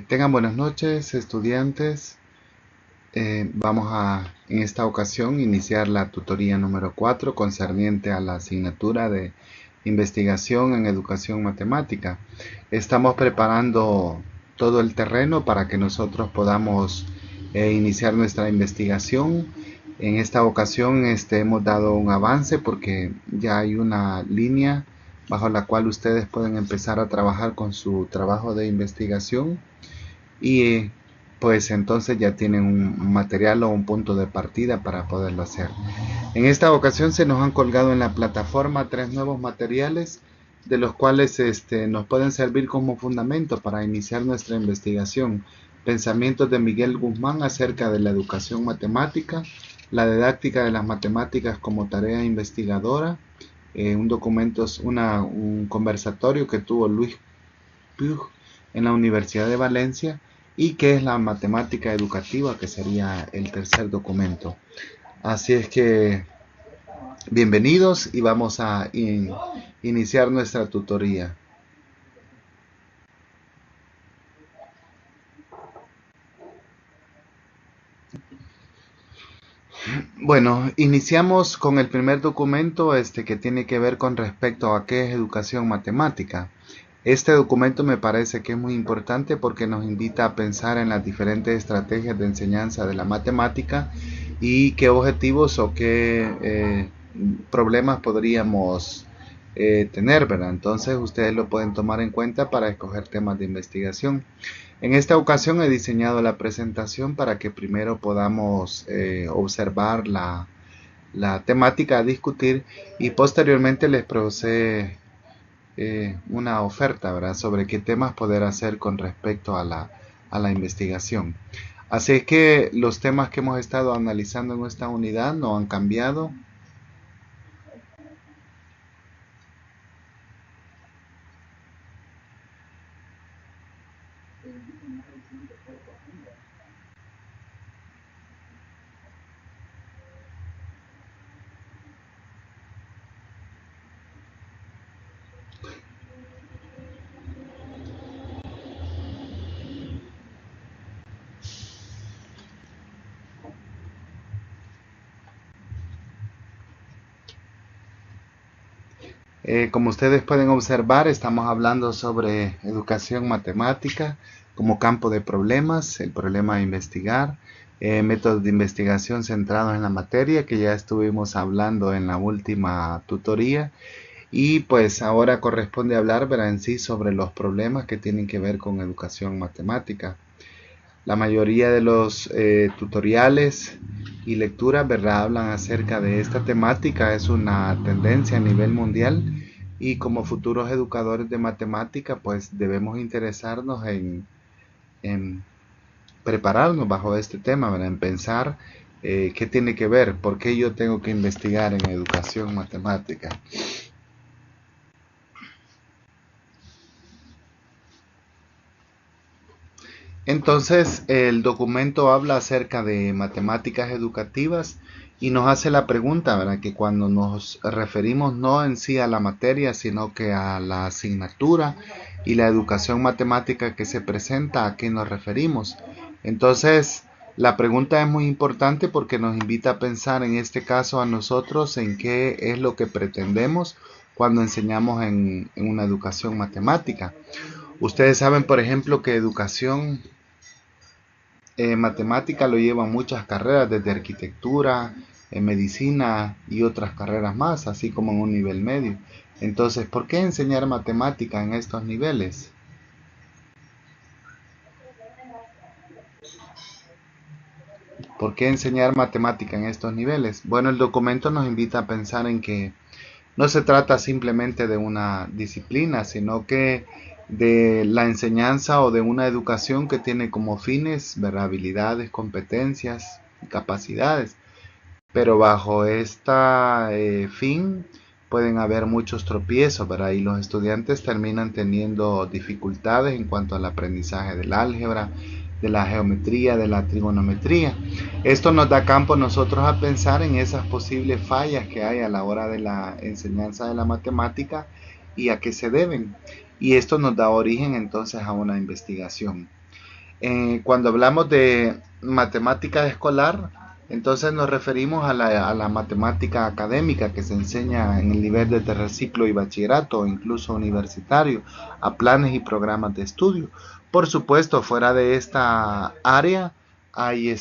Tengan buenas noches, estudiantes. Vamos a, en esta ocasión, iniciar la tutoría número 4 concerniente a la asignatura de investigación en educación matemática. Estamos preparando todo el terreno para que nosotros podamos iniciar nuestra investigación. En esta ocasión hemos dado un avance porque ya hay una línea bajo la cual ustedes pueden empezar a trabajar con su trabajo de investigación y pues entonces ya tienen un material o un punto de partida para poderlo hacer. En esta ocasión se nos han colgado en la plataforma 3 nuevos materiales de los cuales nos pueden servir como fundamento para iniciar nuestra investigación. Pensamientos de Miguel Guzmán acerca de la educación matemática, la didáctica de las matemáticas como tarea investigadora, un conversatorio que tuvo Luis Puig en la Universidad de Valencia, y qué es la matemática educativa, que sería el tercer documento. Así es que bienvenidos y vamos a iniciar nuestra tutoría. Bueno, iniciamos con el primer documento que tiene que ver con respecto a qué es educación matemática. Este documento me parece que es muy importante porque nos invita a pensar en las diferentes estrategias de enseñanza de la matemática y qué objetivos o qué problemas podríamos tener, ¿verdad? Entonces ustedes lo pueden tomar en cuenta para escoger temas de investigación. En esta ocasión he diseñado la presentación para que primero podamos observar la temática a discutir y posteriormente les procede una oferta, ¿verdad?, sobre qué temas poder hacer con respecto a la investigación. Así es que los temas que hemos estado analizando en esta unidad no han cambiado. Como ustedes pueden observar, estamos hablando sobre educación matemática como campo de problemas, el problema a investigar, métodos de investigación centrados en la materia, que ya estuvimos hablando en la última tutoría, y pues ahora corresponde hablar, ¿verdad?, en sí sobre los problemas que tienen que ver con educación matemática. La mayoría de los tutoriales y lecturas, ¿verdad?, hablan acerca de esta temática. Es una tendencia a nivel mundial y como futuros educadores de matemática pues debemos interesarnos en prepararnos bajo este tema, ¿verdad?, en pensar qué tiene que ver, por qué yo tengo que investigar en educación matemática. Entonces, el documento habla acerca de matemáticas educativas y nos hace la pregunta, ¿verdad?, que cuando nos referimos no en sí a la materia, sino que a la asignatura y la educación matemática que se presenta, ¿a qué nos referimos? Entonces, la pregunta es muy importante porque nos invita a pensar en este caso a nosotros en qué es lo que pretendemos cuando enseñamos en una educación matemática. Ustedes saben, por ejemplo, que educación matemática lo llevan muchas carreras, desde arquitectura, medicina y otras carreras más, así como en un nivel medio. Entonces, ¿por qué enseñar matemática en estos niveles? ¿Por qué enseñar matemática en estos niveles? Bueno, el documento nos invita a pensar en que no se trata simplemente de una disciplina, sino que de la enseñanza o de una educación que tiene como fines, ¿verdad?, habilidades, competencias y capacidades. Pero bajo este fin, pueden haber muchos tropiezos, ¿verdad? Y los estudiantes terminan teniendo dificultades en cuanto al aprendizaje del álgebra, de la geometría, de la trigonometría. Esto nos da campo a nosotros a pensar en esas posibles fallas que hay a la hora de la enseñanza de la matemática y a qué se deben. Y esto nos da origen entonces a una investigación. Cuando hablamos de matemática escolar, entonces nos referimos a la matemática académica que se enseña en el nivel de tercer ciclo y bachillerato o incluso universitario, a planes y programas de estudio. Por supuesto, fuera de esta área hay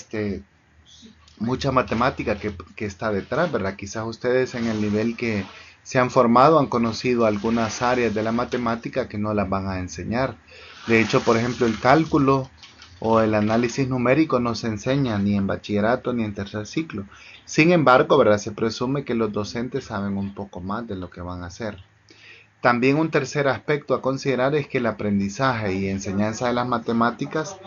mucha matemática que está detrás, ¿verdad? Quizás ustedes en el nivel que se han formado han conocido algunas áreas de la matemática que no las van a enseñar. De hecho, por ejemplo, el cálculo o el análisis numérico no se enseña ni en bachillerato ni en tercer ciclo. Sin embargo, ¿verdad? Se presume que los docentes saben un poco más de lo que van a hacer. También un tercer aspecto a considerar es que el aprendizaje y enseñanza de las matemáticas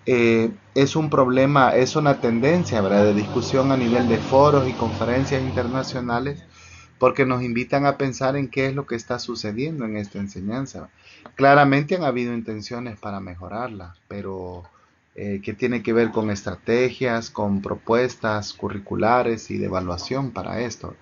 es un problema, es una tendencia, ¿verdad?, de discusión a nivel de foros y conferencias internacionales, porque nos invitan a pensar en qué es lo que está sucediendo en esta enseñanza. Claramente han habido intenciones para mejorarla, pero que tiene que ver con estrategias, con propuestas curriculares y de evaluación para esto.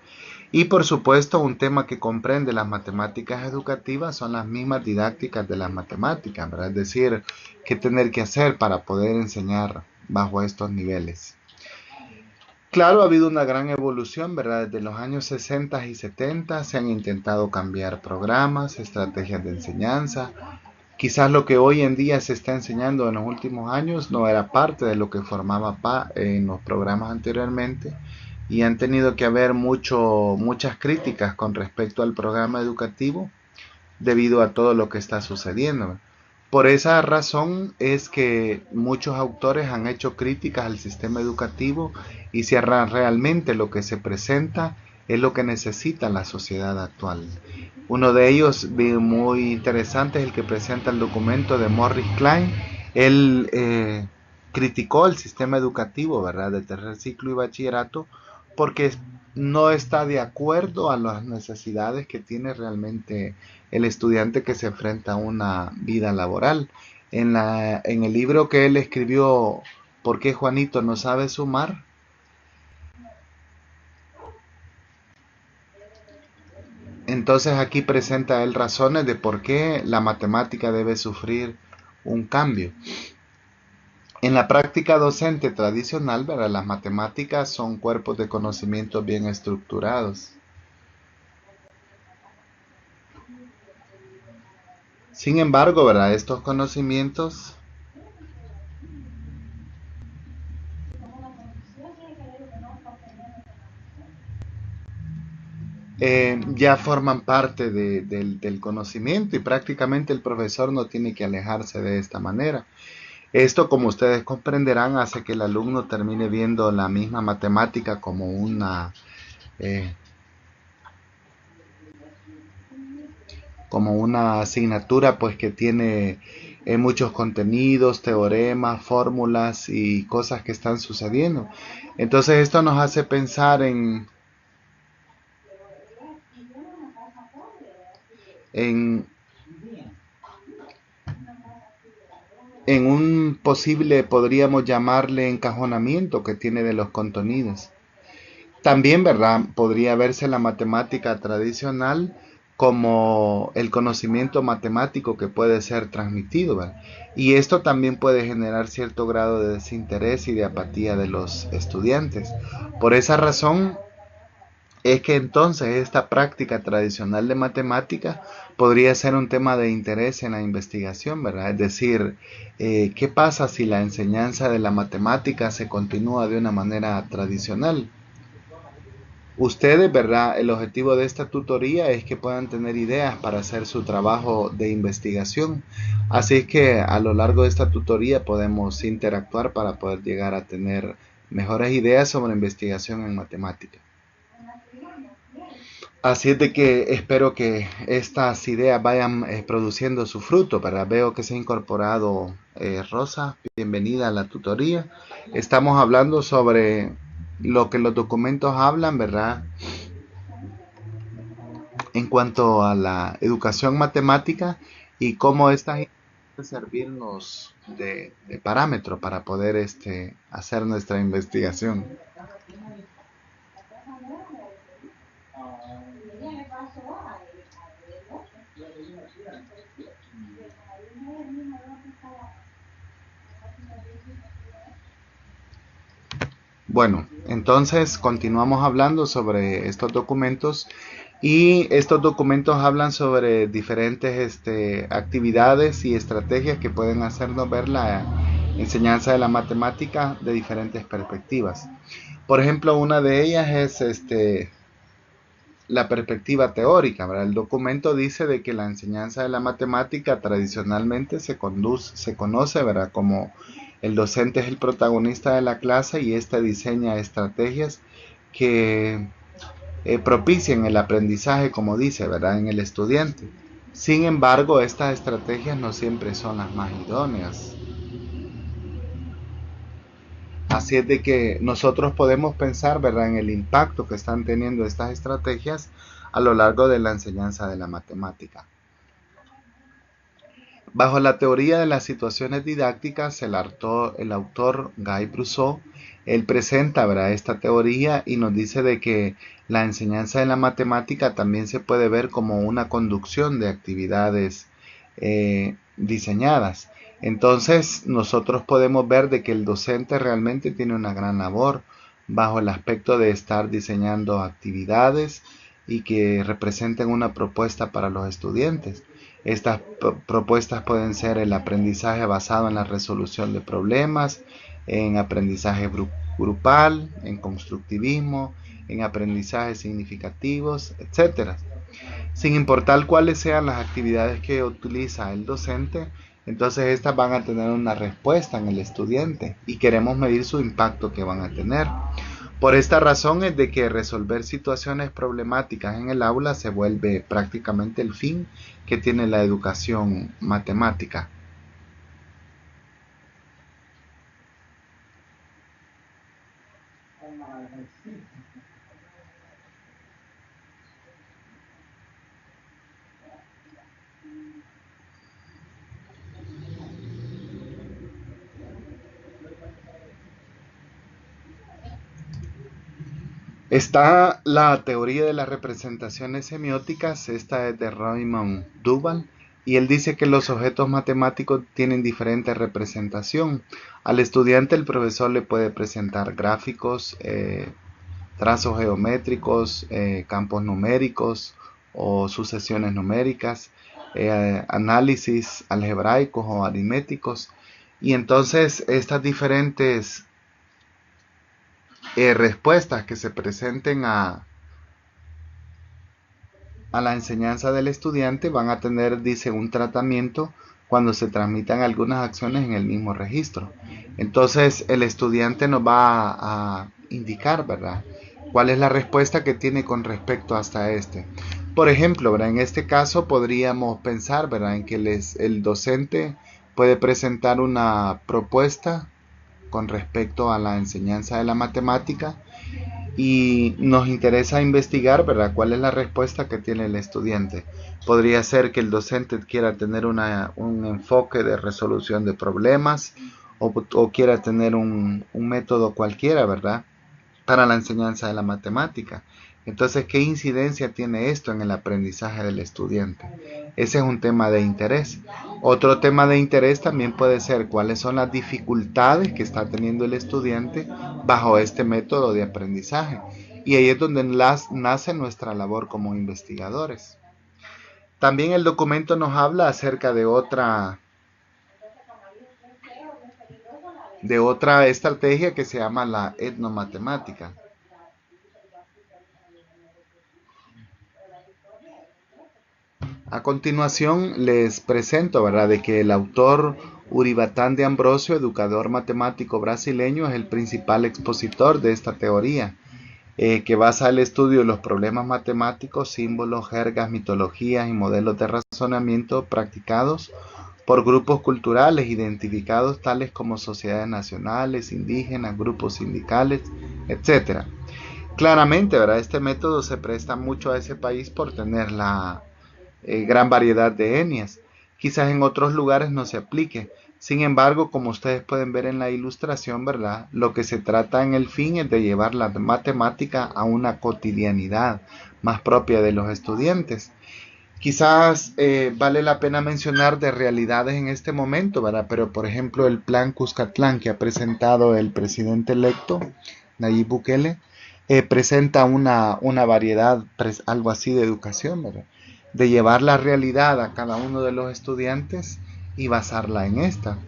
Y por supuesto, un tema que comprende las matemáticas educativas son las mismas didácticas de las matemáticas, ¿verdad? Es decir, qué tener que hacer para poder enseñar bajo estos niveles. Claro, ha habido una gran evolución, ¿verdad? Desde los años 60 y 70 se han intentado cambiar programas, estrategias de enseñanza. Quizás lo que hoy en día se está enseñando en los últimos años no era parte de lo que formaba en los programas anteriormente y han tenido que haber muchas críticas con respecto al programa educativo debido a todo lo que está sucediendo. Por esa razón es que muchos autores han hecho críticas al sistema educativo y si realmente lo que se presenta es lo que necesita la sociedad actual. Uno de ellos muy interesante es el que presenta el documento de Morris Klein. Él criticó el sistema educativo, ¿verdad?, de tercer ciclo y bachillerato porque no está de acuerdo a las necesidades que tiene realmente el estudiante que se enfrenta a una vida laboral. En el libro que él escribió, ¿Por qué Juanito no sabe sumar?, entonces aquí presenta él razones de por qué la matemática debe sufrir un cambio. En la práctica docente tradicional, ¿verdad?, las matemáticas son cuerpos de conocimiento bien estructurados. Sin embargo, ¿verdad?, estos conocimientos ya forman parte del conocimiento y prácticamente el profesor no tiene que alejarse de esta manera. Esto, como ustedes comprenderán, hace que el alumno termine viendo la misma matemática eh, como una asignatura pues que tiene muchos contenidos, teoremas, fórmulas y cosas que están sucediendo. Entonces esto nos hace pensar en, en un posible, podríamos llamarle, encajonamiento que tiene de los contenidos. También, ¿verdad?, podría verse la matemática tradicional como el conocimiento matemático que puede ser transmitido, ¿verdad? Y esto también puede generar cierto grado de desinterés y de apatía de los estudiantes. Por esa razón es que entonces esta práctica tradicional de matemática podría ser un tema de interés en la investigación, ¿verdad? Es decir, ¿qué pasa si la enseñanza de la matemática se continúa de una manera tradicional? Ustedes, ¿verdad? El objetivo de esta tutoría es que puedan tener ideas para hacer su trabajo de investigación. Así es que a lo largo de esta tutoría podemos interactuar para poder llegar a tener mejores ideas sobre investigación en matemática. Así es de que espero que estas ideas vayan produciendo su fruto, ¿verdad? Veo que se ha incorporado Rosa, bienvenida a la tutoría. Estamos hablando sobre lo que los documentos hablan, ¿verdad? en cuanto a la educación matemática y cómo esta puede servirnos de parámetro para poder hacer nuestra investigación. Bueno, entonces continuamos hablando sobre estos documentos y estos documentos hablan sobre diferentes actividades y estrategias que pueden hacernos ver la enseñanza de la matemática de diferentes perspectivas. Por ejemplo, una de ellas es la perspectiva teórica, ¿verdad? El documento dice de que la enseñanza de la matemática tradicionalmente se conoce, ¿verdad? Como el docente es el protagonista de la clase y éste diseña estrategias que propicien el aprendizaje, como dice, ¿verdad? En el estudiante. Sin embargo, estas estrategias no siempre son las más idóneas. Así es de que nosotros podemos pensar, ¿verdad?, en el impacto que están teniendo estas estrategias a lo largo de la enseñanza de la matemática. Bajo la teoría de las situaciones didácticas, el autor Guy Brousseau, él presenta, ¿verdad?, esta teoría y nos dice de que la enseñanza de la matemática también se puede ver como una conducción de actividades diseñadas. Entonces nosotros podemos ver de que el docente realmente tiene una gran labor bajo el aspecto de estar diseñando actividades y que representen una propuesta para los estudiantes. Estas propuestas pueden ser el aprendizaje basado en la resolución de problemas, en aprendizaje grupal, en constructivismo, en aprendizajes significativos, etc. Sin importar cuáles sean las actividades que utiliza el docente, entonces estas van a tener una respuesta en el estudiante y queremos medir su impacto que van a tener. Por esta razón es de que resolver situaciones problemáticas en el aula se vuelve prácticamente el fin que tiene la educación matemática. Está la teoría de las representaciones semióticas, esta es de Raymond Duval, y él dice que los objetos matemáticos tienen diferente representación. Al estudiante el profesor le puede presentar gráficos, trazos geométricos, campos numéricos o sucesiones numéricas, análisis algebraicos o aritméticos. Y entonces estas diferentes respuestas que se presenten a la enseñanza del estudiante van a tener, dice, un tratamiento cuando se transmitan algunas acciones en el mismo registro. Entonces el estudiante nos va a indicar, ¿verdad?, cuál es la respuesta que tiene con respecto hasta Por ejemplo, ¿verdad?, en este caso podríamos pensar, ¿verdad?, en que el docente puede presentar una propuesta con respecto a la enseñanza de la matemática y nos interesa investigar, ¿verdad?, cuál es la respuesta que tiene el estudiante. Podría ser que el docente quiera tener un enfoque de resolución de problemas o quiera tener un método cualquiera, ¿verdad?, para la enseñanza de la matemática. Entonces, ¿qué incidencia tiene esto en el aprendizaje del estudiante? Ese es un tema de interés. Otro tema de interés también puede ser cuáles son las dificultades que está teniendo el estudiante bajo este método de aprendizaje. Y ahí es donde nace nuestra labor como investigadores. También el documento nos habla acerca de otra estrategia que se llama la etnomatemática. A continuación les presento, ¿verdad?, de que el autor Uribatán de Ambrosio, educador matemático brasileño, es el principal expositor de esta teoría, que basa el estudio de los problemas matemáticos, símbolos, jergas, mitologías y modelos de razonamiento practicados por grupos culturales identificados tales como sociedades nacionales, indígenas, grupos sindicales, etc. Claramente, ¿verdad? Este método se presta mucho a ese país por tener la gran variedad de etnias. Quizás en otros lugares no se aplique. Sin embargo, como ustedes pueden ver en la ilustración, ¿verdad? Lo que se trata en el fin es de llevar la matemática a una cotidianidad más propia de los estudiantes. Quizás vale la pena mencionar de realidades en este momento, ¿verdad? Pero por ejemplo el plan Cuscatlán que ha presentado el presidente electo, Nayib Bukele, presenta una variedad, algo así de educación, ¿verdad? De llevar la realidad a cada uno de los estudiantes y basarla en esta.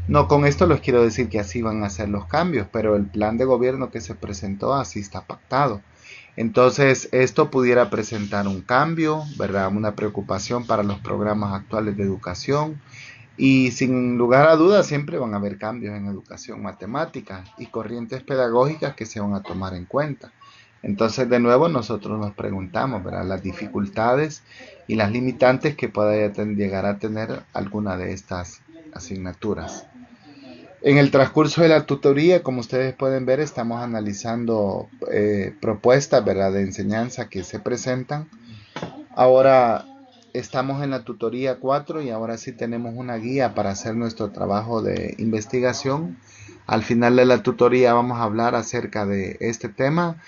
No con esto les quiero decir que así van a ser los cambios, pero el plan de gobierno que se presentó así está pactado. Entonces, esto pudiera presentar un cambio, ¿verdad? Una preocupación para los programas actuales de educación. Y sin lugar a dudas, siempre van a haber cambios en educación matemática y corrientes pedagógicas que se van a tomar en cuenta. Entonces, de nuevo, nosotros nos preguntamos, ¿verdad? Las dificultades y las limitantes que pueda llegar a tener alguna de estas asignaturas. En el transcurso de la tutoría, como ustedes pueden ver, estamos analizando propuestas, ¿verdad?, de enseñanza que se presentan. Ahora estamos en la tutoría 4 y ahora sí tenemos una guía para hacer nuestro trabajo de investigación. Al final de la tutoría vamos a hablar acerca de este tema.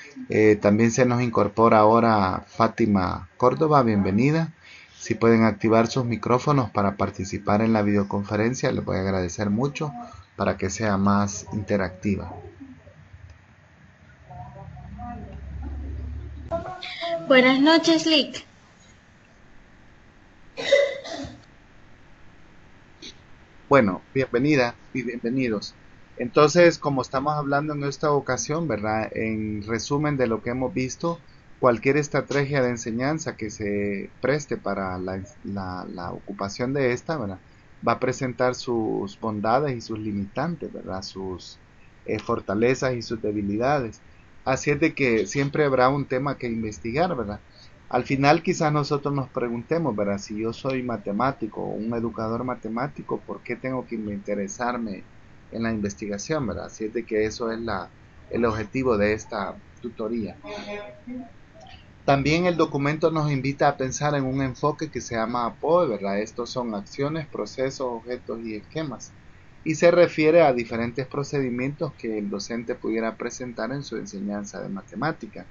También se nos incorpora ahora Fátima Córdoba, bienvenida. Si pueden activar sus micrófonos para participar en la videoconferencia, les voy a agradecer mucho para que sea más interactiva. Buenas noches, Lick. Bueno, bienvenida y bienvenidos. Entonces, como estamos hablando en esta ocasión, ¿verdad? En resumen de lo que hemos visto, cualquier estrategia de enseñanza que se preste para la ocupación de esta, ¿verdad? Va a presentar sus bondades y sus limitantes, ¿verdad? Sus fortalezas y sus debilidades. Así es de que siempre habrá un tema que investigar, ¿verdad? Al final quizás nosotros nos preguntemos, ¿verdad? Si yo soy matemático o un educador matemático, ¿por qué tengo que interesarme en la investigación, ¿verdad? Así es de que eso es el objetivo de esta tutoría. También el documento nos invita a pensar en un enfoque que se llama APOE, ¿verdad? Estos son acciones, procesos, objetos y esquemas. Y se refiere a diferentes procedimientos que el docente pudiera presentar en su enseñanza de matemática.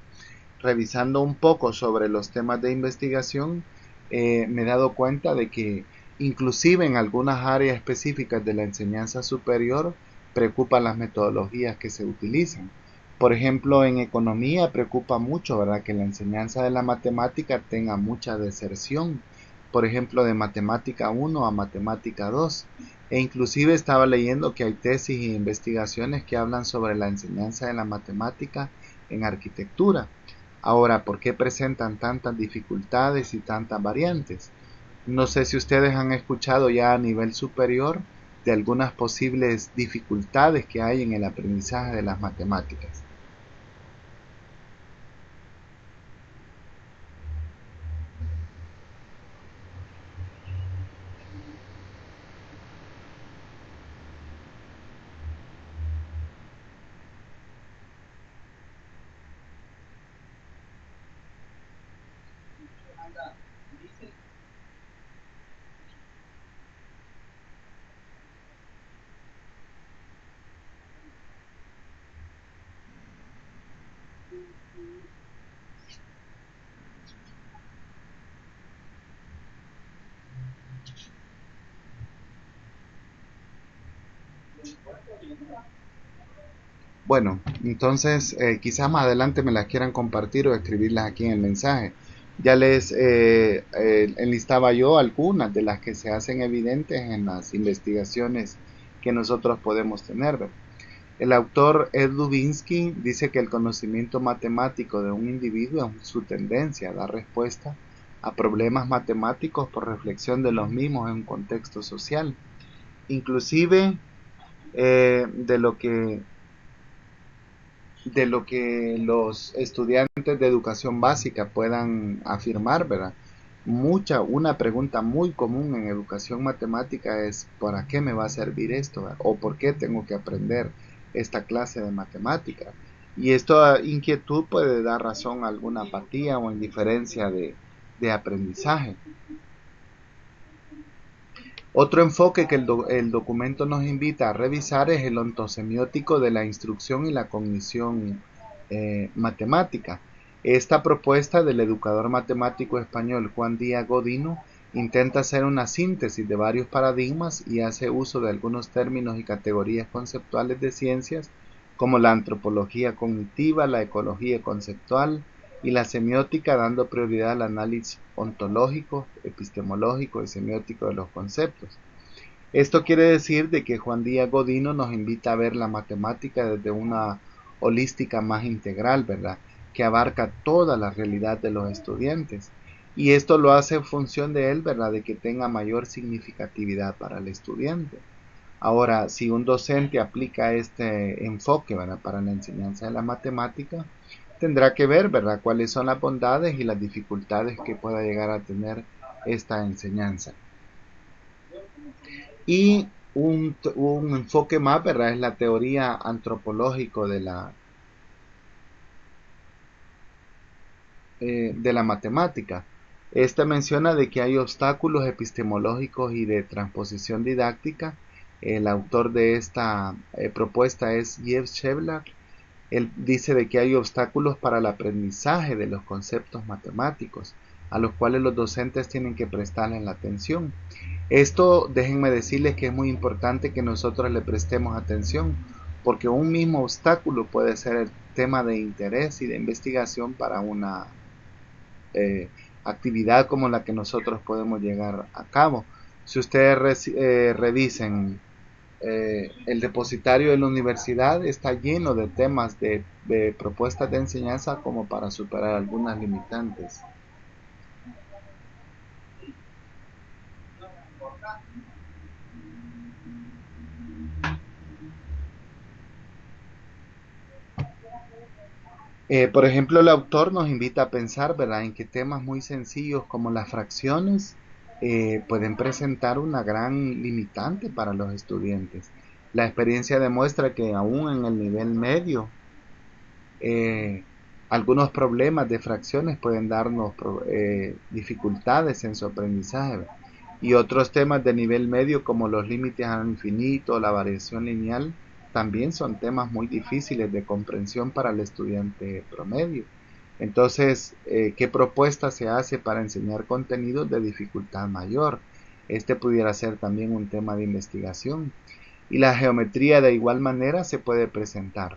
Revisando un poco sobre los temas de investigación, me he dado cuenta de que inclusive en algunas áreas específicas de la enseñanza superior preocupan las metodologías que se utilizan. Por ejemplo, en economía preocupa mucho, ¿verdad?, que la enseñanza de la matemática tenga mucha deserción, por ejemplo, de matemática 1 a matemática 2. E inclusive estaba leyendo que hay tesis e investigaciones que hablan sobre la enseñanza de la matemática en arquitectura. Ahora, ¿por qué presentan tantas dificultades y tantas variantes? No sé si ustedes han escuchado ya a nivel superior de algunas posibles dificultades que hay en el aprendizaje de las matemáticas. Bueno, entonces quizás más adelante me las quieran compartir o escribirlas aquí en el mensaje. Ya les enlistaba yo algunas de las que se hacen evidentes en las investigaciones que nosotros podemos tener, ¿verdad? El autor Ed Lubinsky dice que el conocimiento matemático de un individuo es su tendencia a dar respuesta a problemas matemáticos por reflexión de los mismos en un contexto social. Inclusive de lo que los estudiantes de educación básica puedan afirmar, ¿verdad? Una pregunta muy común en educación matemática es ¿para qué me va a servir esto? ¿Verdad? ¿O por qué tengo que aprender esta clase de matemática? Y esta inquietud puede dar razón a alguna apatía o indiferencia de aprendizaje. Otro enfoque que el documento nos invita a revisar es el ontosemiótico de la instrucción y la cognición matemática. Esta propuesta del educador matemático español Juan Díaz Godino intenta hacer una síntesis de varios paradigmas y hace uso de algunos términos y categorías conceptuales de ciencias como la antropología cognitiva, la ecología conceptual y la semiótica, dando prioridad al análisis ontológico, epistemológico y semiótico de los conceptos. Esto quiere decir de que Juan Díaz Godino nos invita a ver la matemática desde una holística más integral, ¿verdad? Que abarca toda la realidad de los estudiantes. Y esto lo hace en función de él, ¿verdad? De que tenga mayor significatividad para el estudiante. Ahora, si un docente aplica este enfoque, ¿verdad? Para la enseñanza de la matemática, tendrá que ver, ¿verdad? Cuáles son las bondades y las dificultades que pueda llegar a tener esta enseñanza. Y un enfoque más, ¿verdad? Es la teoría antropológico de la matemática. Esta menciona de que hay obstáculos epistemológicos y de transposición didáctica. El autor de esta propuesta es Jeff Shevlar. Él dice de que hay obstáculos para el aprendizaje de los conceptos matemáticos, a los cuales los docentes tienen que prestarles la atención. Esto, déjenme decirles que es muy importante que nosotros le prestemos atención, porque un mismo obstáculo puede ser el tema de interés y de investigación para una actividad como la que nosotros podemos llegar a cabo. Si ustedes revisen el depositario de la universidad, está lleno de temas de propuestas de enseñanza como para superar algunas limitantes. Por ejemplo, el autor nos invita a pensar, ¿verdad?, en que temas muy sencillos como las fracciones pueden presentar una gran limitante para los estudiantes. La experiencia demuestra que aún en el nivel medio, eh, algunos problemas de fracciones pueden darnos dificultades en su aprendizaje. Y otros temas de nivel medio como los límites al infinito, la variación lineal, también son temas muy difíciles de comprensión para el estudiante promedio. Entonces, ¿qué propuesta se hace para enseñar contenidos de dificultad mayor? Este pudiera ser también un tema de investigación. Y la geometría de igual manera se puede presentar.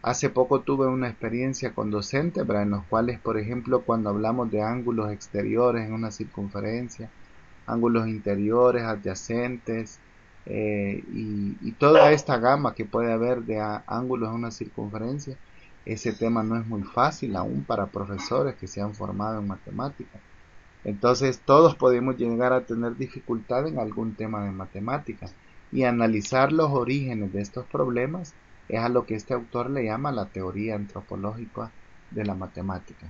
Hace poco tuve una experiencia con docentes, en los cuales, por ejemplo, cuando hablamos de ángulos exteriores en una circunferencia, ángulos interiores, adyacentes, y toda esta gama que puede haber de ángulos en una circunferencia, ese tema no es muy fácil aún para profesores que se han formado en matemáticas. Entonces todos podemos llegar a tener dificultad en algún tema de matemáticas, y analizar los orígenes de estos problemas es a lo que este autor le llama la teoría antropológica de la matemática.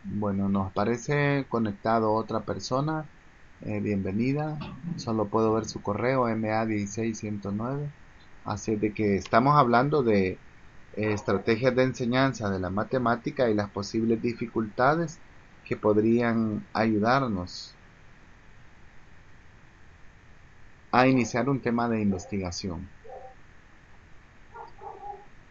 Bueno, nos parece conectado otra persona. Bienvenida. Solo puedo ver su correo ma16109. Así de que estamos hablando de estrategias de enseñanza de la matemática y las posibles dificultades que podrían ayudarnos a iniciar un tema de investigación.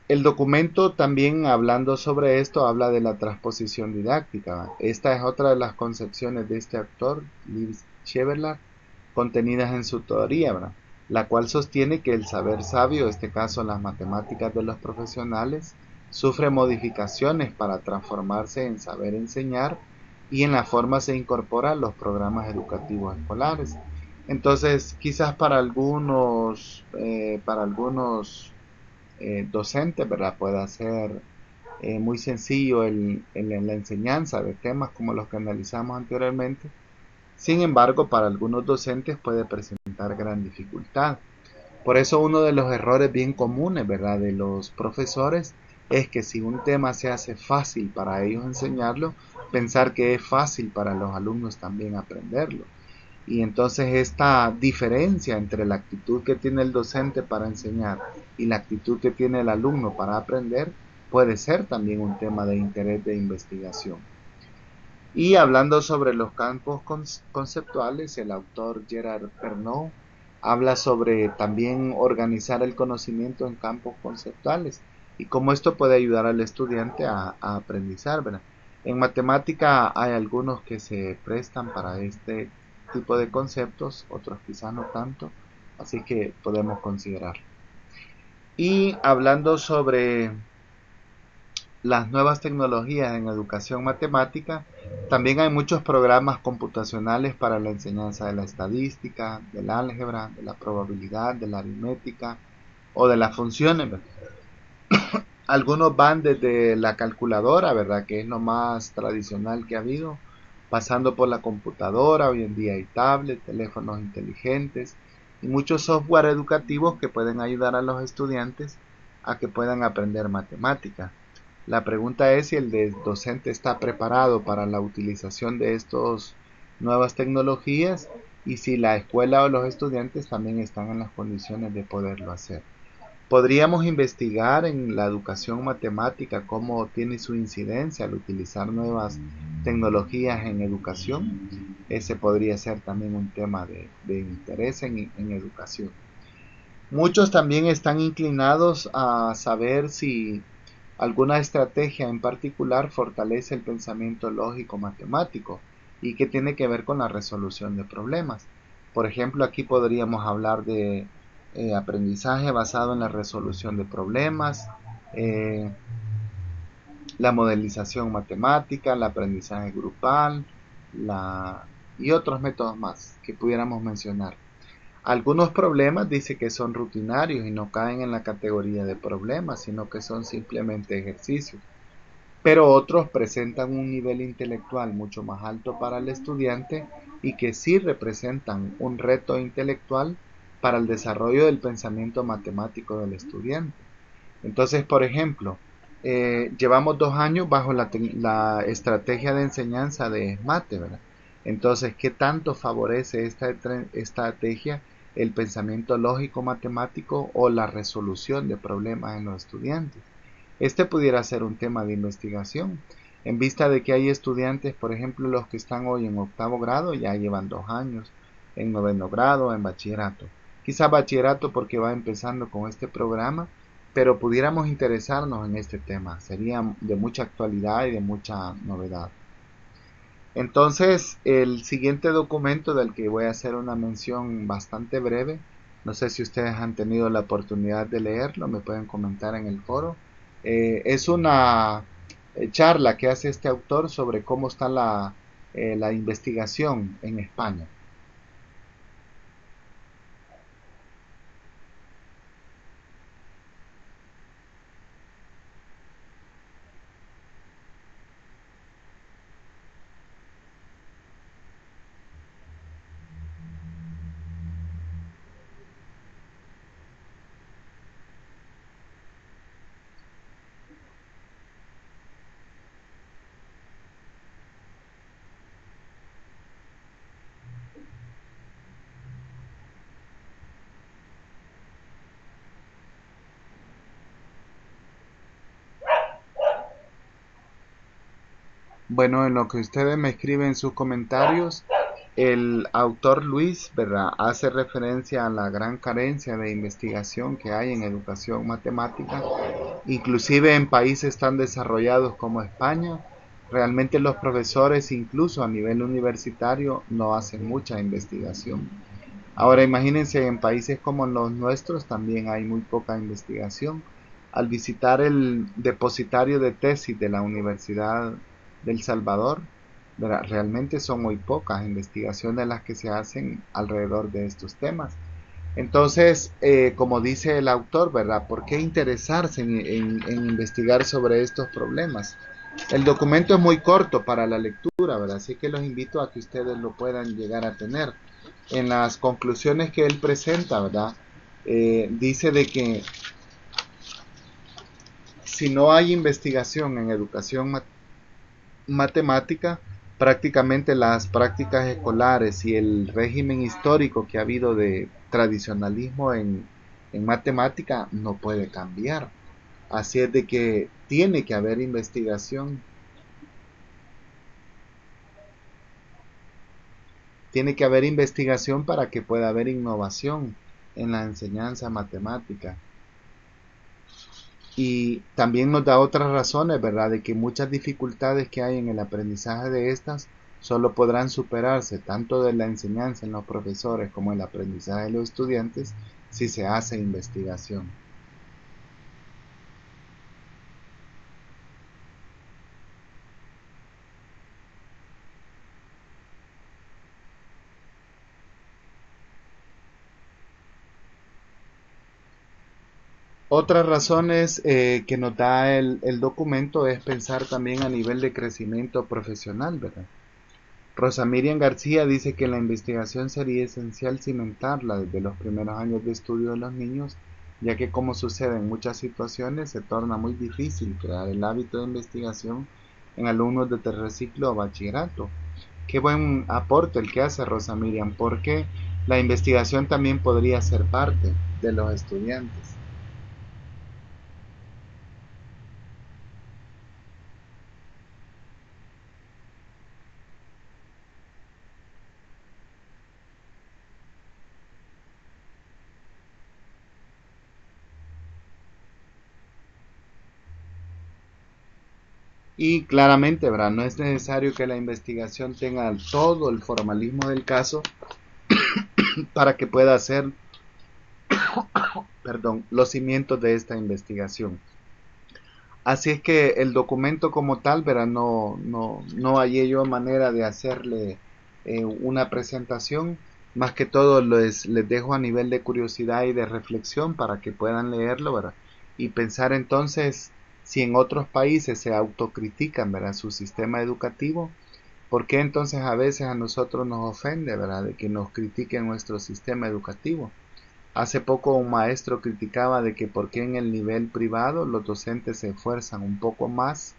El documento también, hablando sobre esto, habla de la transposición didáctica. Esta es otra de las concepciones de este autor, Liv Scheverlar, contenidas en su teoría, ¿verdad?, la cual sostiene que el saber sabio, en este caso las matemáticas de los profesionales, sufre modificaciones para transformarse en saber enseñar, y en la forma se incorporan los programas educativos escolares. Entonces, quizás para algunos docentes, ¿verdad?, pueda ser muy sencillo la enseñanza de temas como los que analizamos anteriormente. Sin embargo, para algunos docentes puede presentar gran dificultad. Por eso uno de los errores bien comunes, ¿verdad?, de los profesores es que si un tema se hace fácil para ellos enseñarlo, pensar que es fácil para los alumnos también aprenderlo. Y entonces esta diferencia entre la actitud que tiene el docente para enseñar y la actitud que tiene el alumno para aprender puede ser también un tema de interés de investigación. Y hablando sobre los campos conceptuales, el autor Gerard Pernaut habla sobre también organizar el conocimiento en campos conceptuales y cómo esto puede ayudar al estudiante a aprendizar, ¿verdad? En matemática hay algunos que se prestan para este tipo de conceptos, otros quizás no tanto, así que podemos considerarlo. Y hablando sobre las nuevas tecnologías en educación matemática, también hay muchos programas computacionales para la enseñanza de la estadística, del álgebra, de la probabilidad, de la aritmética o de las funciones. Algunos van desde la calculadora, ¿verdad? Que es lo más tradicional que ha habido, pasando por la computadora. Hoy en día hay tablets, teléfonos inteligentes y muchos software educativos que pueden ayudar a los estudiantes a que puedan aprender matemáticas. La pregunta es si el docente está preparado para la utilización de estas nuevas tecnologías y si la escuela o los estudiantes también están en las condiciones de poderlo hacer. Podríamos investigar en la educación matemática cómo tiene su incidencia al utilizar nuevas tecnologías en educación. Ese podría ser también un tema de interés en educación. Muchos también están inclinados a saber si alguna estrategia en particular fortalece el pensamiento lógico matemático y que tiene que ver con la resolución de problemas. Por ejemplo, aquí podríamos hablar de aprendizaje basado en la resolución de problemas, eh, la modelización matemática, el aprendizaje grupal y otros métodos más que pudiéramos mencionar. Algunos problemas dice que son rutinarios y no caen en la categoría de problemas, sino que son simplemente ejercicios. Pero otros presentan un nivel intelectual mucho más alto para el estudiante y que sí representan un reto intelectual para el desarrollo del pensamiento matemático del estudiante. Entonces, por ejemplo, llevamos 2 años bajo la estrategia de enseñanza de SMATE, ¿verdad? Entonces, ¿qué tanto favorece esta estrategia el pensamiento lógico matemático o la resolución de problemas en los estudiantes? Este pudiera ser un tema de investigación, en vista de que hay estudiantes, por ejemplo, los que están hoy en 8º grado ya llevan 2 años, en 9º grado, en bachillerato. Quizá bachillerato porque va empezando con este programa, pero pudiéramos interesarnos en este tema, sería de mucha actualidad y de mucha novedad. Entonces, el siguiente documento del que voy a hacer una mención bastante breve, no sé si ustedes han tenido la oportunidad de leerlo, me pueden comentar en el foro. Es una charla que hace este autor sobre cómo está la investigación en España. Bueno, en lo que ustedes me escriben en sus comentarios, el autor Luis, ¿verdad?, hace referencia a la gran carencia de investigación que hay en educación matemática, inclusive en países tan desarrollados como España. Realmente los profesores, incluso a nivel universitario, no hacen mucha investigación. Ahora imagínense, en países como los nuestros también hay muy poca investigación. Al visitar el depositario de tesis de la Universidad del Salvador, ¿verdad?, realmente son muy pocas investigaciones las que se hacen alrededor de estos temas. Entonces, como dice el autor, ¿verdad?, ¿por qué interesarse en investigar sobre estos problemas? El documento es muy corto para la lectura, ¿verdad? Así que los invito a que ustedes lo puedan llegar a tener. En las conclusiones que él presenta, ¿verdad?, dice de que si no hay investigación en educación matemática, prácticamente las prácticas escolares y el régimen histórico que ha habido de tradicionalismo en matemática no puede cambiar. Así es de que tiene que haber investigación, tiene que haber investigación para que pueda haber innovación en la enseñanza matemática. Y también nos da otras razones, ¿verdad? De que muchas dificultades que hay en el aprendizaje de estas solo podrán superarse tanto de la enseñanza en los profesores como el aprendizaje de los estudiantes si se hace investigación. Otras razones que nos da el documento es pensar también a nivel de crecimiento profesional, ¿verdad? Rosa Miriam García dice que la investigación sería esencial cimentarla desde los primeros años de estudio de los niños, ya que como sucede en muchas situaciones se torna muy difícil crear el hábito de investigación en alumnos de tercer ciclo o bachillerato. Qué buen aporte el que hace Rosa Miriam, porque la investigación también podría ser parte de los estudiantes. Y claramente, ¿verdad? No es necesario que la investigación tenga todo el formalismo del caso para que pueda ser, perdón, los cimientos de esta investigación. Así es que el documento como tal, ¿verdad? No hallé yo manera de hacerle una presentación. Más que todo les dejo a nivel de curiosidad y de reflexión para que puedan leerlo, ¿verdad? Y pensar entonces si en otros países se autocritican, ¿verdad? Su sistema educativo. ¿Por qué entonces a veces a nosotros nos ofende, ¿verdad? De que nos critiquen nuestro sistema educativo? Hace poco un maestro criticaba de que por qué en el nivel privado los docentes se esfuerzan un poco más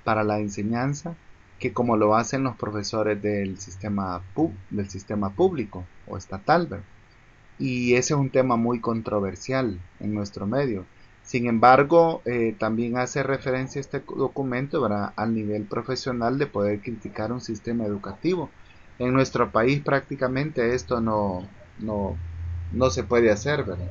para la enseñanza que como lo hacen los profesores del sistema público o estatal, ¿verdad? Y ese es un tema muy controversial en nuestro medio. Sin embargo, también hace referencia este documento, ¿verdad?, al nivel profesional de poder criticar un sistema educativo. En nuestro país prácticamente esto no, no se puede hacer, ¿verdad?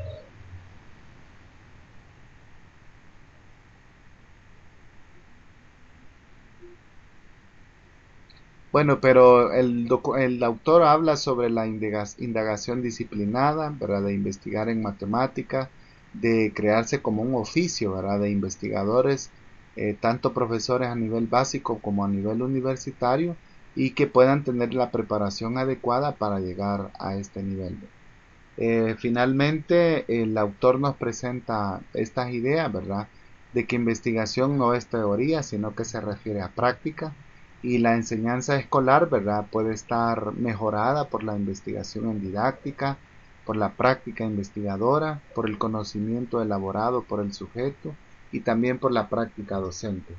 Bueno, pero el autor habla sobre la indagación disciplinada, ¿verdad? De investigar en matemática, de crearse como un oficio, ¿verdad? De investigadores, tanto profesores a nivel básico como a nivel universitario, y que puedan tener la preparación adecuada para llegar a este nivel. Finalmente, el autor nos presenta estas ideas, ¿verdad? De que investigación no es teoría, sino que se refiere a práctica y la enseñanza escolar, ¿verdad? Puede estar mejorada por la investigación en didáctica, por la práctica investigadora, por el conocimiento elaborado por el sujeto y también por la práctica docente.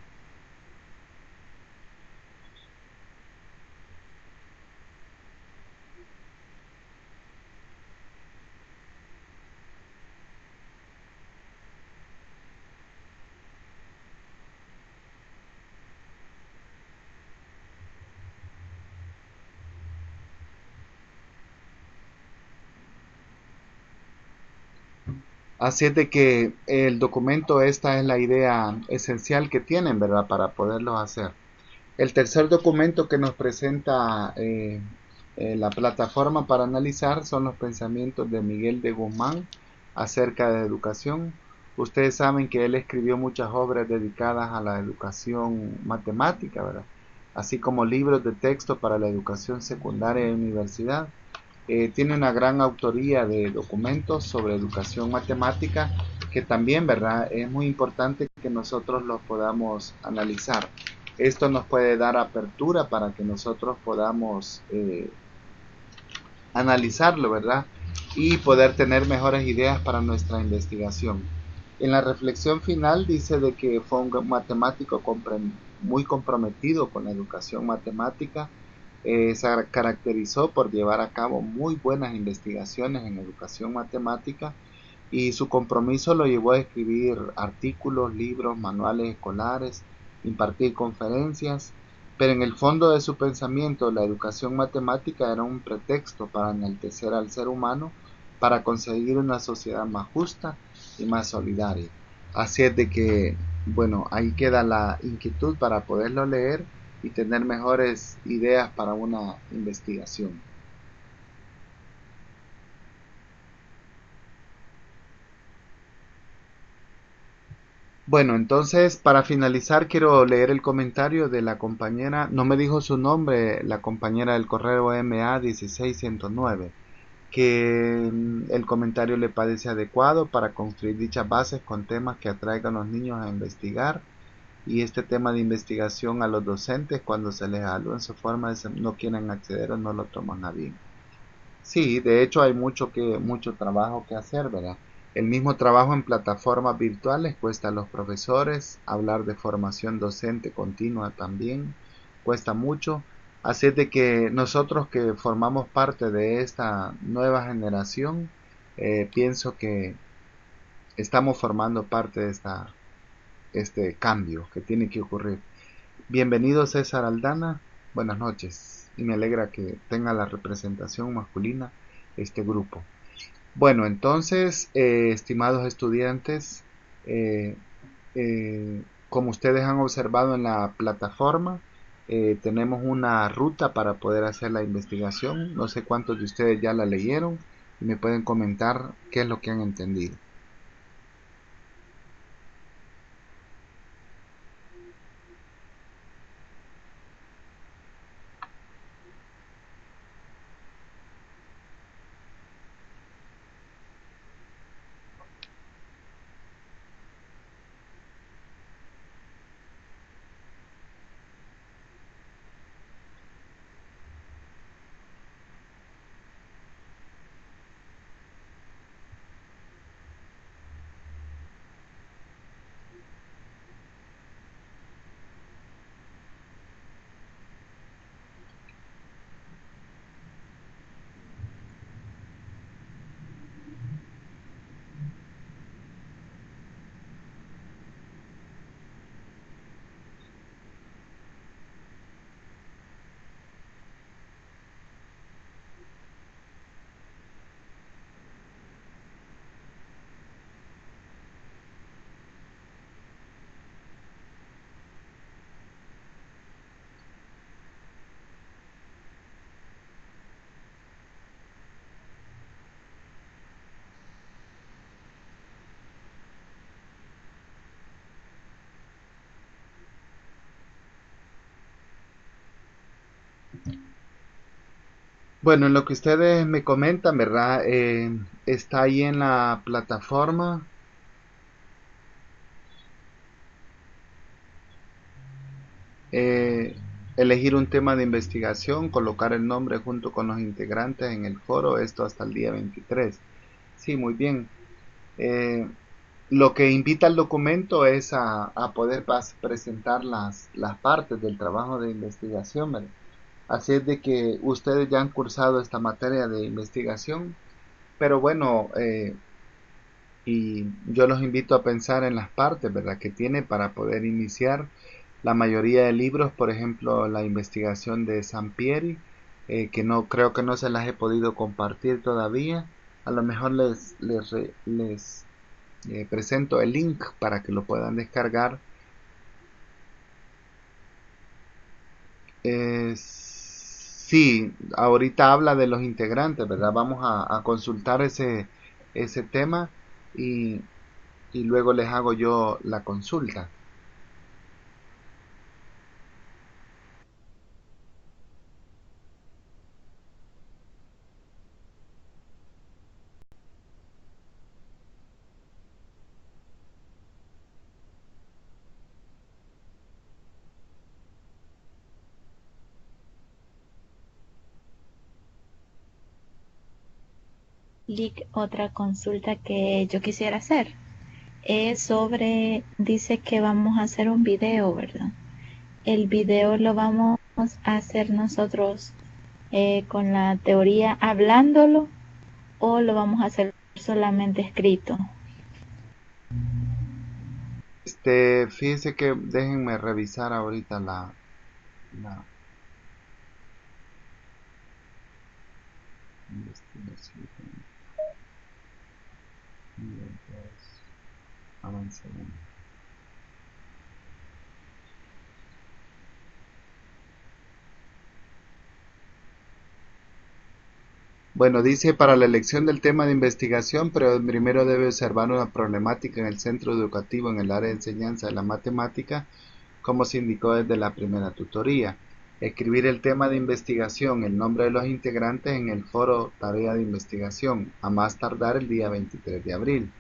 Así es de que el documento, esta es la idea esencial que tienen, ¿verdad? Para poderlo hacer. El tercer documento que nos presenta la plataforma para analizar son los pensamientos de Miguel de Guzmán acerca de educación. Ustedes saben que él escribió muchas obras dedicadas a la educación matemática, ¿verdad? Así como libros de texto para la educación secundaria y universidad. Tiene una gran autoría de documentos sobre educación matemática que también, ¿verdad? Es muy importante que nosotros los podamos analizar. Esto nos puede dar apertura para que nosotros podamos analizarlo, ¿verdad? Y poder tener mejores ideas para nuestra investigación. En la reflexión final dice de que fue un matemático muy comprometido con la educación matemática. Se caracterizó por llevar a cabo muy buenas investigaciones en educación matemática y su compromiso lo llevó a escribir artículos, libros, manuales escolares, impartir conferencias, pero en el fondo de su pensamiento la educación matemática era un pretexto para enaltecer al ser humano para conseguir una sociedad más justa y más solidaria. Así es de que, bueno, ahí queda la inquietud para poderlo leer y tener mejores ideas para una investigación. Bueno, entonces para finalizar quiero leer el comentario de la compañera, no me dijo su nombre, la compañera del correo MA16109, que el comentario le parece adecuado para construir dichas bases con temas que atraigan a los niños a investigar y este tema de investigación a los docentes cuando se les algo en su forma de no quieren acceder o no lo toman a bien. Sí, de hecho hay mucho trabajo que hacer, ¿verdad? El mismo trabajo en plataformas virtuales cuesta a los profesores, hablar de formación docente continua también cuesta mucho. Así es de que nosotros que formamos parte de esta nueva generación, pienso que estamos formando parte de este cambio que tiene que ocurrir. Bienvenido César Aldana, buenas noches y me alegra que tenga la representación masculina este grupo. Bueno, entonces, estimados estudiantes, eh, como ustedes han observado en la plataforma, tenemos una ruta para poder hacer la investigación. No sé cuántos de ustedes ya la leyeron y me pueden comentar qué es lo que han entendido. Bueno, en lo que ustedes me comentan, ¿verdad? Está ahí en la plataforma. eh, Elegir un tema de investigación, colocar el nombre junto con los integrantes en el foro, esto hasta el día 23. Sí, muy bien. Eh, lo que invita al documento es a poder presentar las partes del trabajo de investigación, ¿verdad? Así es de que ustedes ya han cursado esta materia de investigación, pero bueno, y yo los invito a pensar en las partes, ¿verdad?, que tiene para poder iniciar la mayoría de libros, por ejemplo, la investigación de Sampieri, que no creo que no se las he podido compartir todavía. A lo mejor les presento el link para que lo puedan descargar. Sí, ahorita habla de los integrantes, ¿verdad? Vamos a consultar ese tema y, y luego les hago yo la consulta. Lick, otra consulta que yo quisiera hacer es sobre, dice que vamos a hacer un video, ¿verdad? el video lo vamos a hacer nosotros con la teoría hablándolo o lo vamos a hacer solamente escrito. Fíjense que déjenme revisar ahorita la investigación. Nivel 2, avance 1. Bueno, dice para la elección del tema de investigación, pero primero debe observar una problemática en el centro educativo en el área de enseñanza de la matemática, como se indicó desde la primera tutoría. Escribir el tema de investigación, el nombre de los integrantes en el foro tarea de investigación, a más tardar el día 23 de abril.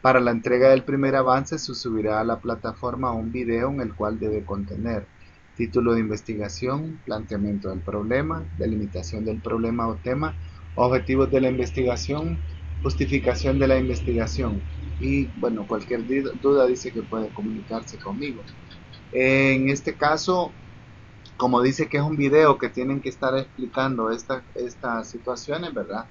Para la entrega del primer avance se subirá a la plataforma un video en el cual debe contener título de investigación, planteamiento del problema, delimitación del problema o tema, objetivos de la investigación, justificación de la investigación y bueno, cualquier duda dice que puede comunicarse conmigo. En este caso, como dice que es un video que tienen que estar explicando estas situaciones, ¿verdad?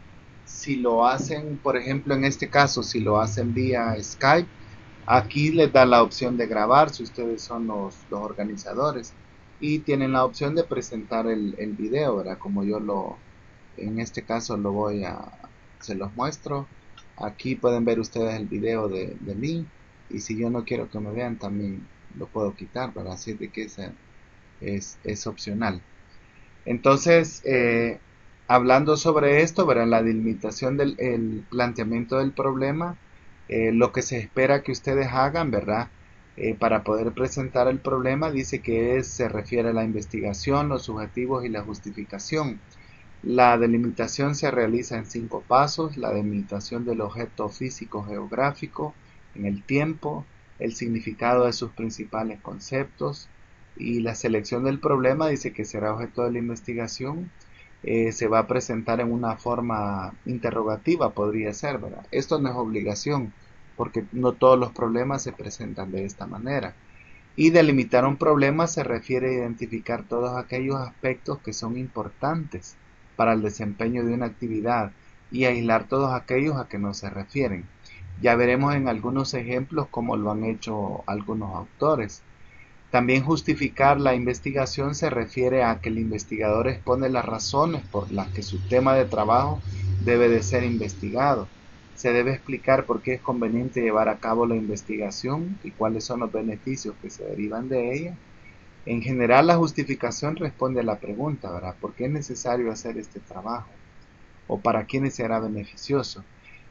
Si lo hacen, por ejemplo, en este caso, si lo hacen vía Skype, aquí les da la opción de grabar si ustedes son los organizadores y tienen la opción de presentar el video, ¿verdad? Como yo en este caso se los muestro. Aquí pueden ver ustedes el video de mí y si yo no quiero que me vean también lo puedo quitar, ¿verdad? Así de que es opcional. Entonces, hablando sobre esto, verá la delimitación del planteamiento del problema, lo que se espera que ustedes hagan, ¿verdad? Para poder presentar el problema, dice que se refiere a la investigación, los objetivos y la justificación. La delimitación se realiza en 5 pasos: la delimitación del objeto físico geográfico en el tiempo, el significado de sus principales conceptos y la selección del problema. Dice que será objeto de la investigación. Se va a presentar en una forma interrogativa, podría ser, ¿verdad? Esto no es obligación, porque no todos los problemas se presentan de esta manera. Y delimitar un problema se refiere a identificar todos aquellos aspectos que son importantes para el desempeño de una actividad y aislar todos aquellos a que no se refieren. Ya veremos en algunos ejemplos cómo lo han hecho algunos autores. También justificar la investigación se refiere a que el investigador expone las razones por las que su tema de trabajo debe de ser investigado. Se debe explicar por qué es conveniente llevar a cabo la investigación y cuáles son los beneficios que se derivan de ella. En general, la justificación responde a la pregunta, ¿verdad? ¿Por qué es necesario hacer este trabajo? ¿O para quiénes será beneficioso?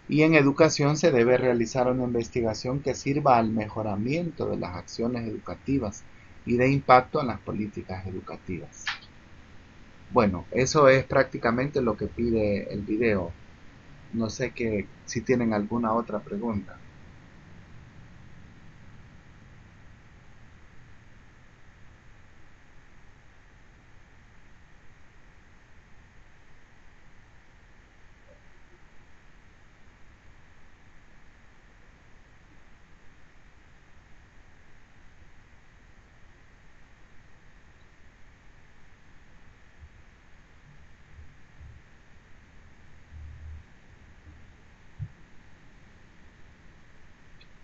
Y en educación se debe realizar una investigación que sirva al mejoramiento de las acciones educativas y de impacto en las políticas educativas. Bueno, eso es prácticamente lo que pide el video. No sé si tienen alguna otra pregunta.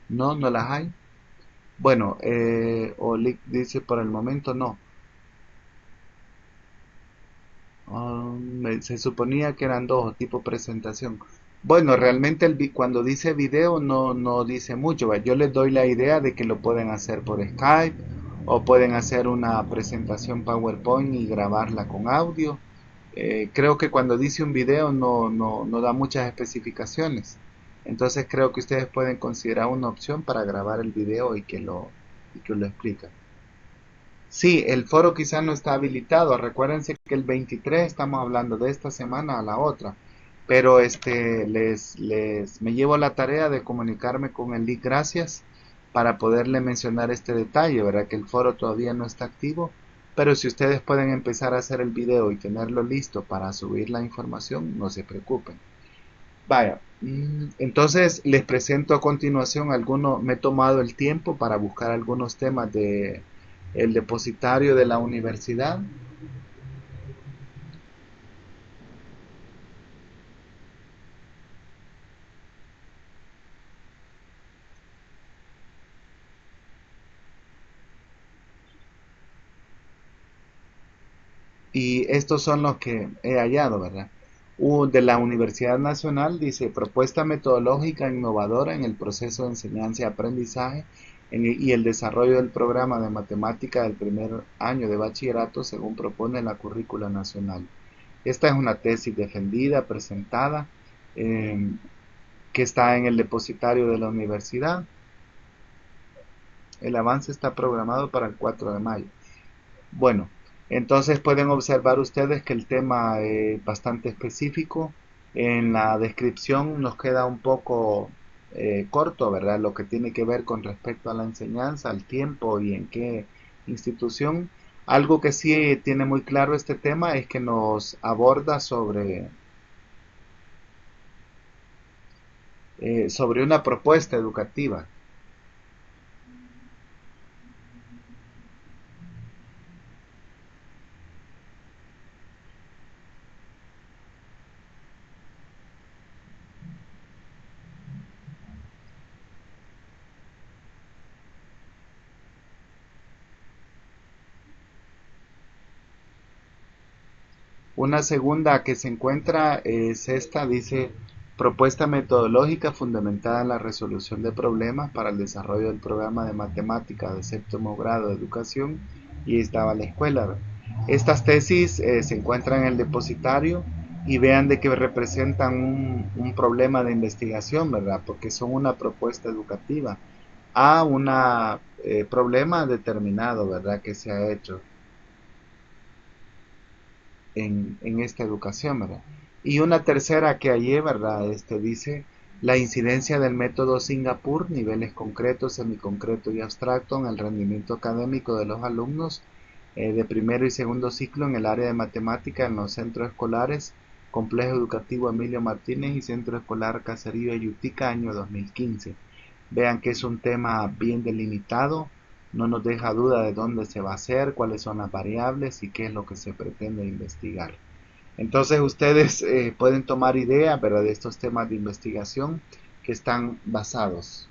No, no las hay. Bueno, Olik dice por el momento no. Se suponía que eran dos, tipo presentación. Bueno, realmente cuando dice video no dice mucho. ¿Va? Yo les doy la idea de que lo pueden hacer por Skype o pueden hacer una presentación PowerPoint y grabarla con audio. Creo que cuando dice un video no da muchas especificaciones. Entonces creo que ustedes pueden considerar una opción para grabar el video y que lo explica. Sí, el foro quizá no está habilitado. Recuérdense que el 23 estamos hablando de esta semana a la otra. Pero me llevo la tarea de comunicarme con el LIC Gracias para poderle mencionar este detalle, ¿verdad? Que el foro todavía no está activo. Pero si ustedes pueden empezar a hacer el video y tenerlo listo para subir la información, no se preocupen. Vaya, entonces les presento a continuación me he tomado el tiempo para buscar algunos temas el depositario de la universidad. Y estos son los que he hallado, ¿verdad? De la Universidad Nacional dice propuesta metodológica innovadora en el proceso de enseñanza y aprendizaje y el desarrollo del programa de matemática del primer año de bachillerato según propone la currícula nacional. Esta es una tesis defendida, presentada, eh, que está en el depositario de la universidad. El avance está programado para el 4 de mayo. Bueno, entonces pueden observar ustedes que el tema es bastante específico. En la descripción nos queda un poco corto, ¿verdad? Lo que tiene que ver con respecto a la enseñanza, al tiempo y en qué institución. Algo que sí tiene muy claro este tema es que nos aborda sobre una propuesta educativa. Una segunda que se encuentra es esta, dice, propuesta metodológica fundamentada en la resolución de problemas para el desarrollo del programa de matemática de séptimo grado de educación, y estaba la escuela. Estas tesis se encuentran en el depositario y vean de que representan un problema de investigación, ¿verdad? Porque son una propuesta educativa a un problema determinado, ¿verdad? Que se ha hecho en esta educación, ¿verdad? Y una tercera que hallé, ¿verdad? Dice la incidencia del método Singapur, niveles concretos, semiconcreto y abstracto en el rendimiento académico de los alumnos de primero y segundo ciclo en el área de matemática en los centros escolares Complejo Educativo Emilio Martínez y Centro Escolar Caserío Yutica, año 2015. Vean que es un tema bien delimitado, no nos deja duda de dónde se va a hacer, cuáles son las variables y qué es lo que se pretende investigar. Entonces ustedes pueden tomar idea, ¿verdad?, de estos temas de investigación que están basados.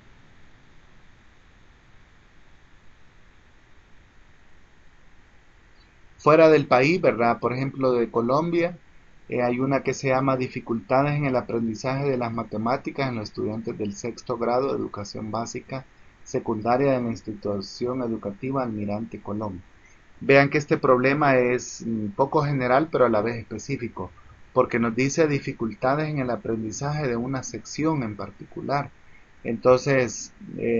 Fuera del país, ¿verdad? Por ejemplo, de Colombia, hay una que se llama Dificultades en el aprendizaje de las matemáticas en los estudiantes del sexto grado de educación básica secundaria de la institución educativa Almirante Colón. Vean que este problema es poco general, pero a la vez específico, porque nos dice dificultades en el aprendizaje de una sección en particular. Entonces,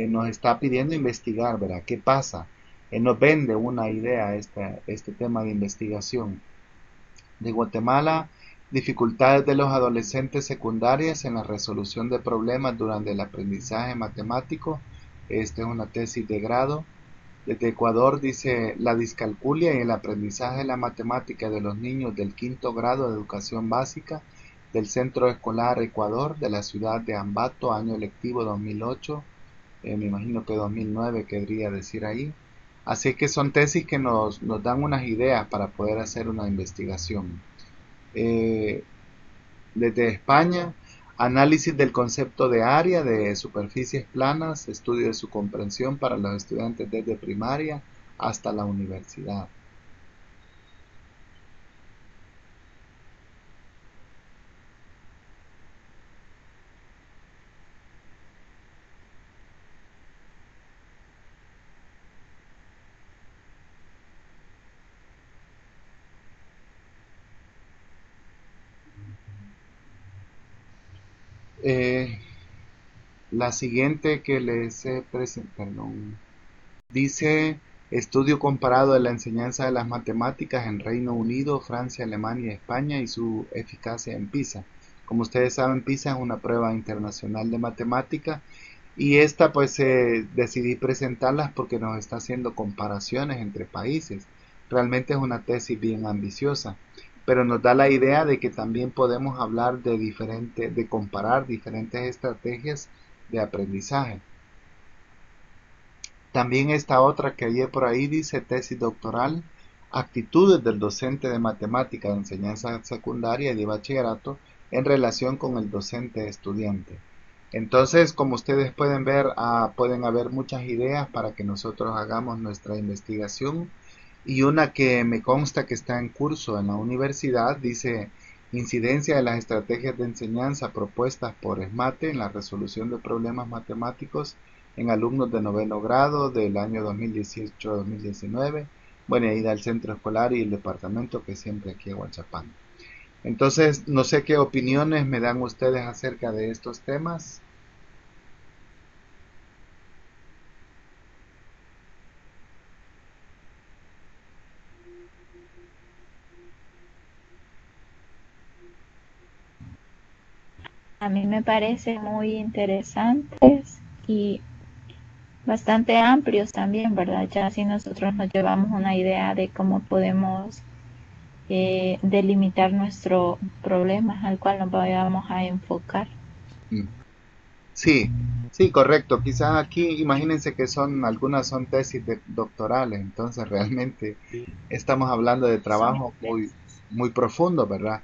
nos está pidiendo investigar, ¿verdad? ¿Qué pasa? Nos vende una idea este tema de investigación. De Guatemala, dificultades de los adolescentes secundarias en la resolución de problemas durante el aprendizaje matemático. Esta es una tesis de grado. Desde Ecuador dice la discalculia y el aprendizaje de la matemática de los niños del quinto grado de educación básica del Centro Escolar Ecuador de la ciudad de Ambato, año lectivo 2008, me imagino que 2009 querría decir ahí. Así que son tesis que nos dan unas ideas para poder hacer una investigación. Eh, Desde España, análisis del concepto de área de superficies planas, estudio de su comprensión para los estudiantes desde primaria hasta la universidad. Eh, la siguiente que les he presentado, dice estudio comparado de la enseñanza de las matemáticas en Reino Unido, Francia, Alemania y España y su eficacia en PISA. Como ustedes saben, PISA es una prueba internacional de matemática y esta pues decidí presentarlas porque nos está haciendo comparaciones entre países. Realmente es una tesis bien ambiciosa, pero nos da la idea de que también podemos hablar de comparar diferentes estrategias de aprendizaje. También esta otra que hay por ahí dice tesis doctoral, actitudes del docente de matemática de enseñanza secundaria y de bachillerato en relación con el docente estudiante. Entonces, como ustedes pueden ver, pueden haber muchas ideas para que nosotros hagamos nuestra investigación. Y una que me consta que está en curso en la universidad dice incidencia de las estrategias de enseñanza propuestas por ESMATE en la resolución de problemas matemáticos en alumnos de noveno grado del año 2018-2019. Bueno, ahí da el centro escolar y el departamento que siempre aquí en Huachapán. Entonces, no sé qué opiniones me dan ustedes acerca de estos temas. A mí me parece muy interesantes y bastante amplios también, ¿verdad? Ya así nosotros nos llevamos una idea de cómo podemos delimitar nuestro problema al cual nos vayamos a enfocar. Mm. Sí, sí, correcto. Quizás aquí, imagínense que algunas son tesis doctorales, entonces realmente estamos hablando de Son trabajo muy, extensas. muy profundo, ¿verdad?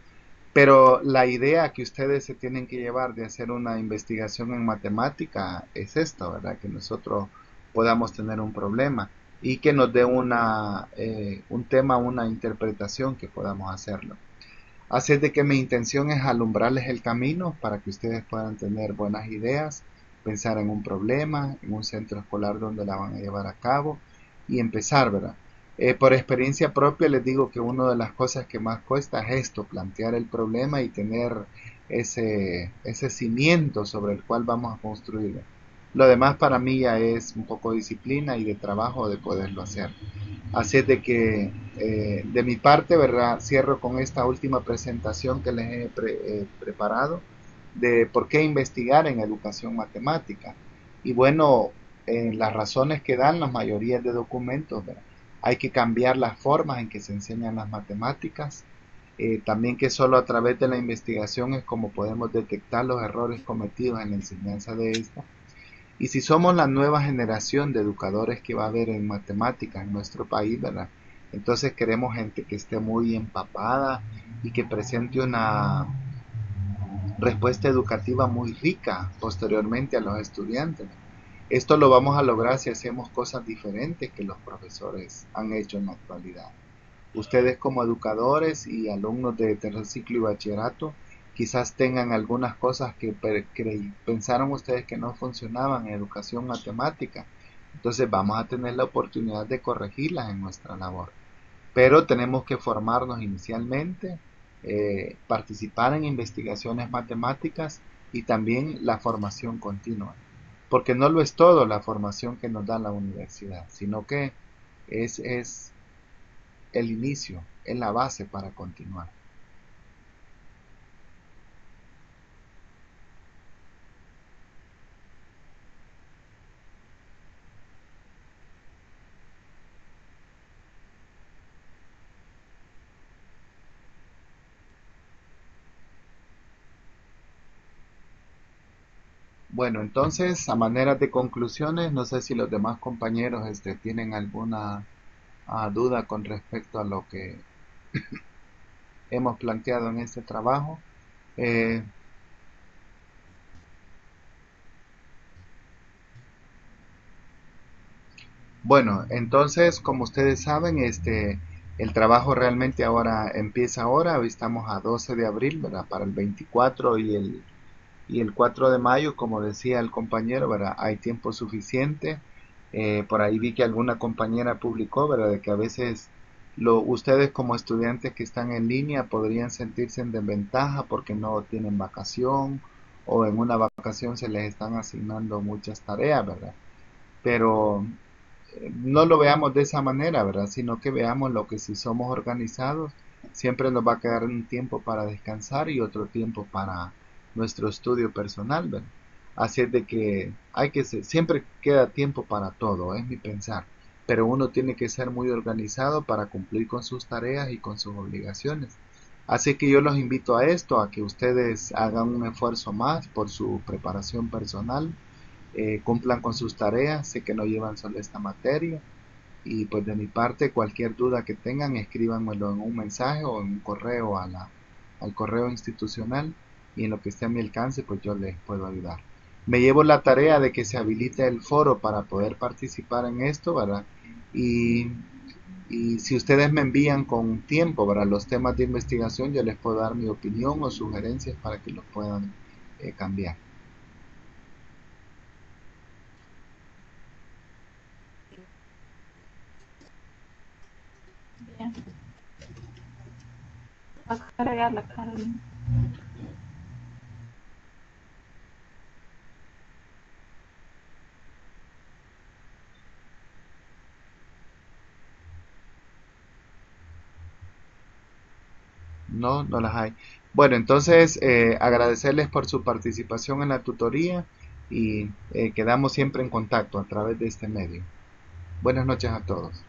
Pero la idea que ustedes se tienen que llevar de hacer una investigación en matemática es esta, ¿verdad? Que nosotros podamos tener un problema y que nos dé un tema, una interpretación que podamos hacerlo. Así es de que mi intención es alumbrarles el camino para que ustedes puedan tener buenas ideas, pensar en un problema, en un centro escolar donde la van a llevar a cabo y empezar, ¿verdad? Por experiencia propia les digo que una de las cosas que más cuesta es esto, plantear el problema y tener ese cimiento sobre el cual vamos a construir. Lo demás para mí ya es un poco de disciplina y de trabajo de poderlo hacer. Así es de que de mi parte, ¿verdad? Cierro con esta última presentación que les he preparado de por qué investigar en educación matemática. Y bueno, las razones que dan las mayorías de documentos, ¿verdad? Hay que cambiar las formas en que se enseñan las matemáticas. También que solo a través de la investigación es como podemos detectar los errores cometidos en la enseñanza de esta. Y si somos la nueva generación de educadores que va a haber en matemáticas en nuestro país, ¿verdad? Entonces queremos gente que esté muy empapada y que presente una respuesta educativa muy rica posteriormente a los estudiantes. Esto lo vamos a lograr si hacemos cosas diferentes que los profesores han hecho en la actualidad. Ustedes como educadores y alumnos de tercer ciclo y bachillerato quizás tengan algunas cosas que pensaron ustedes que no funcionaban en educación matemática. Entonces vamos a tener la oportunidad de corregirlas en nuestra labor. Pero tenemos que formarnos inicialmente, participar en investigaciones matemáticas y también la formación continua. Porque no lo es todo la formación que nos da la universidad, sino que es el inicio, es la base para continuar. Bueno, entonces, a manera de conclusiones, no sé si los demás compañeros tienen alguna duda con respecto a lo que hemos planteado en este trabajo. Eh, bueno, entonces, como ustedes saben, el trabajo realmente ahora empieza ahora. Hoy estamos a 12 de abril, ¿verdad? Para el 24 y el 4 de mayo, como decía el compañero, ¿verdad? Hay tiempo suficiente. Por ahí vi que alguna compañera publicó, ¿verdad? De que a veces ustedes como estudiantes que están en línea podrían sentirse en desventaja porque no tienen vacación o en una vacación se les están asignando muchas tareas, ¿verdad? Pero no lo veamos de esa manera, ¿verdad? Sino que veamos lo que si somos organizados, siempre nos va a quedar un tiempo para descansar y otro tiempo para nuestro estudio personal, ¿verdad? Así es de que siempre queda tiempo para todo, es mi pensar. Pero uno tiene que ser muy organizado para cumplir con sus tareas y con sus obligaciones. Así que yo los invito a esto, a que ustedes hagan un esfuerzo más por su preparación personal cumplan con sus tareas. Sé que no llevan solo esta materia. Y pues de mi parte, cualquier duda que tengan, escríbanmelo en un mensaje o en un correo al correo institucional, y en lo que esté a mi alcance, pues yo les puedo ayudar. Me llevo la tarea de que se habilite el foro para poder participar en esto, ¿verdad? Y, y si ustedes me envían con tiempo para los temas de investigación, yo les puedo dar mi opinión o sugerencias para que los puedan cambiar. Bien, va a cargar la Carolina. No, no las hay. Bueno, entonces agradecerles por su participación en la tutoría y quedamos siempre en contacto a través de este medio. Buenas noches a todos.